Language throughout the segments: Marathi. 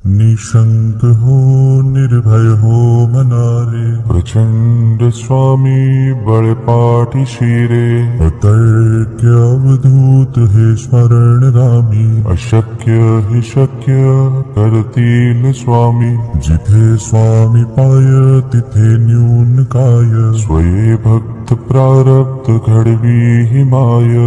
निशंक हो निर्भय हो मनारे, प्रचंड स्वामी बळपाठी शिरे, अतर्क्य अवधूत हे स्मरणगामी, अशक्य हि शक्य करतील स्वामी, जिथे स्वामी पाय तिथे न्यून काय, स्वये भक्त प्रारब्ध घडवी हि माय,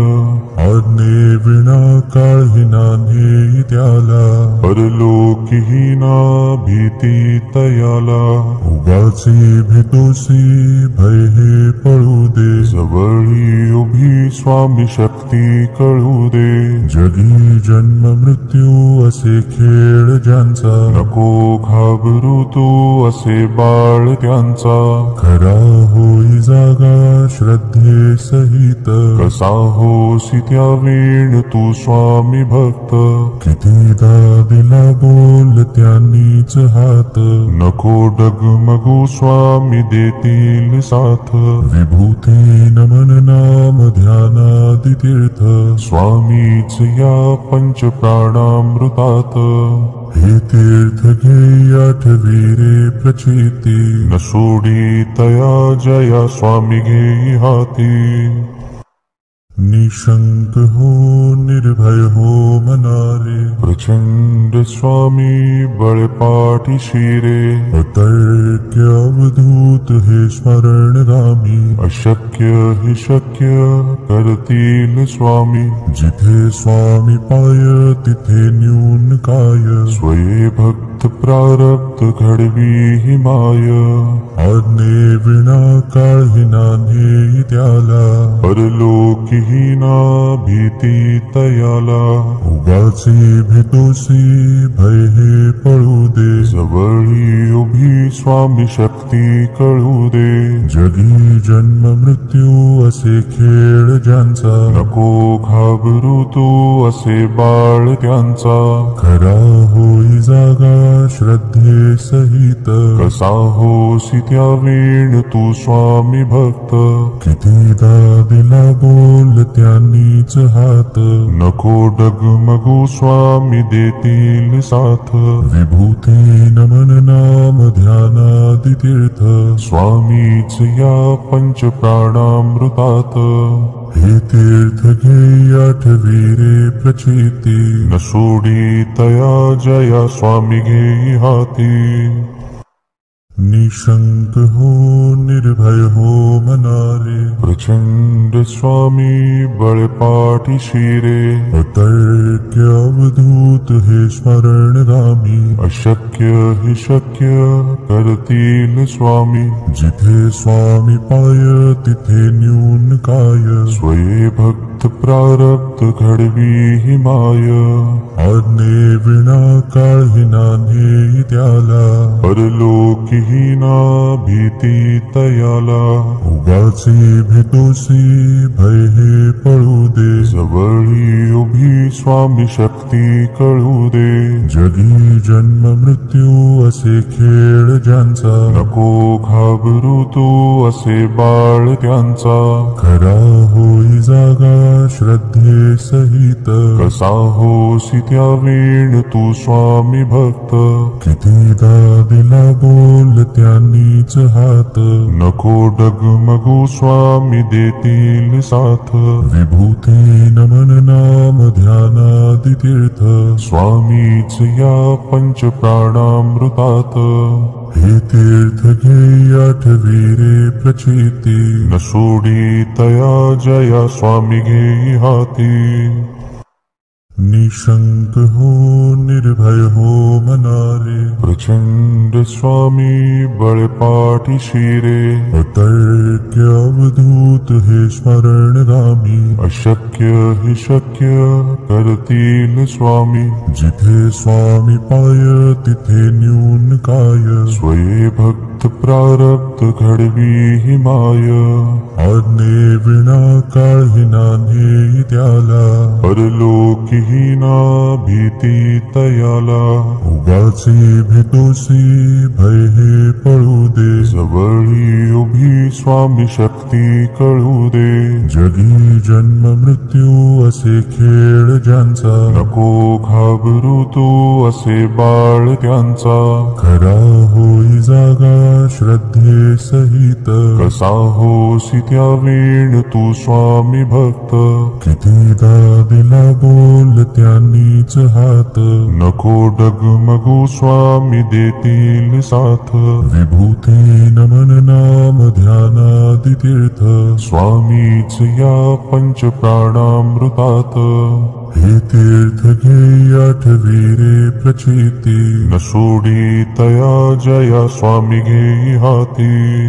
आज्ञे विना काळही नान्हे त्याला, परलोकीहीना भीती तयाला, उगाचे भेतोसी भय हे पळू दे, जवळी उभी स्वामी शक्ती कळू दे, जगी जन्म मृत्यू असे खेळ ज्यांचा, नको घाबरू तू असे बाळ त्यांचा, खरा होई जागा श्रद्धे सहित, कसा होसी त्या वेळ तू स्वामी भक्त, कितीदा दिला बोल त्यांनीच हात, नको डगमगू स्वामी देतील साथ, विभूती नमन नाम ध्यानादि तीर्थ, स्वामीच या पंच प्राणामृतात, हे तीर्थ घे आठवी रे प्रचिती, न सोडी तया जया स्वामी घेई हाती, निशंक हो निर्भय हो मनारे, प्रचंड स्वामी बळपाठी शिरे, अतर्क्य अवधूत हे स्मरणगामी, अशक्य हि शक्य करतील स्वामी, जिथे स्वामी पाय तिथे न्यून काय, स्वये भक्त प्रारब्ध घडवी हि माय, आज्ञे विना काळही नान्हे त्याला, परलोकीहीना भीती तयाला, उगाचे भेतोसी भय हे पळू दे, जवळी उभी स्वामी शक्ती कळू दे, जगी जन्म मृत्यू असे खेळ ज्यांचा, नको घाबरू तू असे बाळ त्यांचा, खरा होई जागा श्रद्धे सहित, कसा होसी त्या वेळ तू स्वामी भक्त, कितीदा दिला बोल त्यांनीच हात, नको डगमगू स्वामी देतील साथ, विभूती नमन नाम ध्यानादि तीर्थ, स्वामीच या पंच प्राणामृतात, हे तीर्थ घे आठवी रे प्रचिती, न सोडी तया जया स्वामी घेई हाती, निशंक हो निर्भय हो मनारे, प्रचंड स्वामी बळपाठी शिरे, अतर्क्य अवधूत हे स्मरणगामी, अशक्य हि शक्य करतील स्वामी, जिथे स्वामी पाय तिथे न्यून काय, स्वये भक्त प्रारब्ध घडवी हि माय, आज्ञे विना काळही नान्हे त्याला, परलोकीहीना भीती तयाला, उगाचे भेतोसी भय हे पळू दे, जवळी उभी स्वामी शक्ती कळू दे, जगी जन्म मृत्यू असे खेळ ज्यांचा, नको घाबरू तू असे बाळ त्यांचा, खरा होई जागा श्रद्धे सहित, कसा होसी त्या वेळ तू स्वामी भक्त, कितीदा दिला बोल त्यांनीच हात, नको डगमगू स्वामी देतील साथ, विभूती नमन नाम ध्यानादि तीर्थ, स्वामीच या पंच प्राणामृतात, हे तीर्थ घे आठवी रे प्रचिती, न सोडी तया जया स्वामी घेई हाती, निशंक हो निर्भय हो मनारे, प्रचंड स्वामी बळपाठी शिरे, अतर्क्य अवधूत हे स्मरणगामी, अशक्य हि शक्य करतील स्वामी, जिथे स्वामी पाय तिथे न्यून काय, स्वये भक्त प्रारब्ध घडवी हि माय, आज्ञे विना काळही नान्हे त्याला, परलोकीहीना भीती तयाला, उगाचे भेतोसी भय हे पळू दे, जवळी उभी स्वामी शक्ती भक्ती कळू दे. जगी जन्म मृत्यू असे खेळ ज्यांचा, नको घाबरू तू असे बाळ त्यांचा. खरा होई जागा श्रद्धे सहित, कसा होसी त्या वेळ तू स्वामी भक्त. कितीदा दिला बोल त्यांनीच हात, नको डगमगू स्वामी देतील साथ. विभूती नमन नाम ध्यानादि तीर्थ, स्वामीच या पंच प्राणामृतात. हे तीर्थ घे आठवी रे प्रचिती, न सोडी तया जया स्वामी घेई हाती.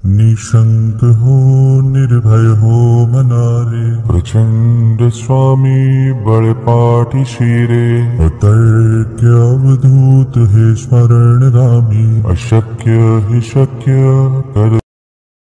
निशंक हो निर्भय हो मनारे, प्रचंड स्वामी बळपाठी शिरे. अतर्क्य अवधूत हे स्मरणगामी, अशक्य हे शक्य कर